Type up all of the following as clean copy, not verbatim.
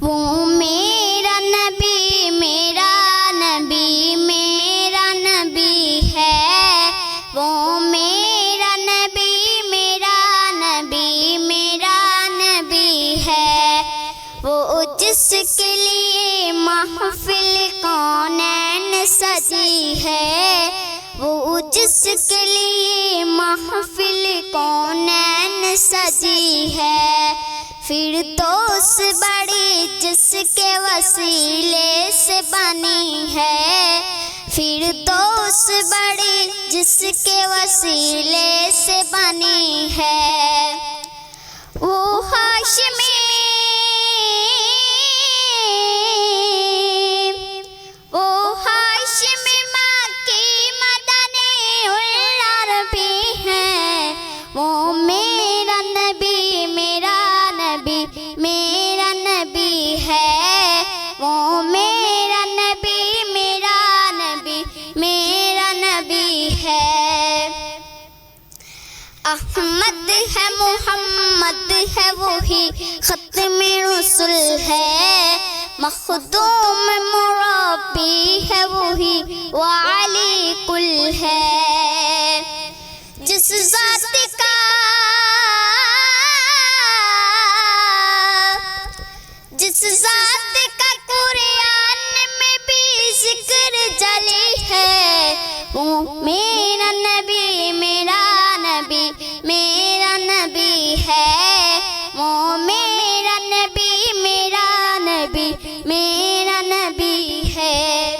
وہ میرا نبی میرا نبی میرا نبی ہے، وہ میرا نبی میرا نبی میرا نبی ہے، وہ جس کے لیے محفل کونین سجی ہے، وہ جس کے لیے محفل کونین سجی ہے، فردوس بڑی جس کے وسیلے سے بنی ہے، فردوس بڑی جس کے وسیلے سے بنی ہے، وہ ہاشمی وہ میرا نبی میرا نبی میرا نبی ہے، وہ میرا نبی میرا نبی میرا نبی ہے، احمد ہے محمد ہے وہی ختم رسل ہے، مخدوم مربی ہے وہی وعلی کل ہے، جس ذات کا قرآن میں بھی ذکر جلی ہے، وہ میرا نبی میرا نبی میرا نبی ہے، وہ میرا نبی میرا نبی میرا نبی ہے،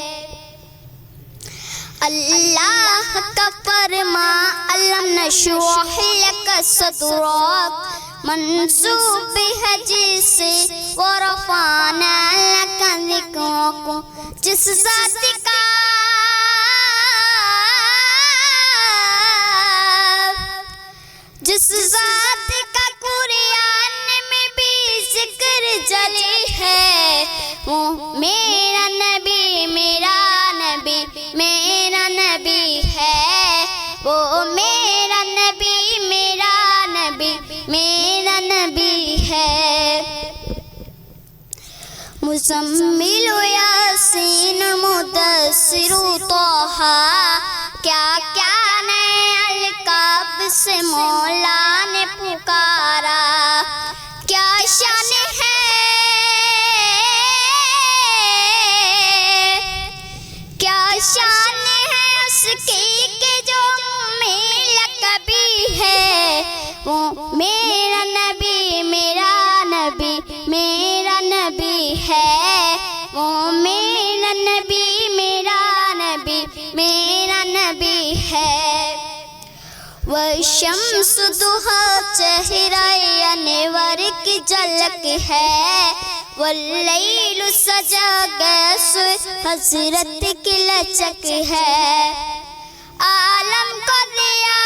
اللہ کا فرما علم نشرح لک صدرک منسوب ہے جسے ورفعنا لک ذکرک، جس ذات کا قرآن میں بھی ذکر جلی ہے، وہ میرا نبی میرا نبی میرا نبی ہے، وہ میرا نبی میرا نبی میرا نبی ہے، مزمل یاسین مدثر طہ، کیا کیا نئے القاب سے مولا نے پکارا، کیا شان ہے کیا شان ہے اس کی کہ جو میرا کبھی ہے، وہ میرا نبی میرا نبی میرا نبی ہے، وہ میرا نبی میرا نبی میرا نبی ہے، والشمس ضحیٰ چہرہ انور کی جھلک ہے، واللیل سجا گیس حضرت کی لچک ہے، عالم کو دیا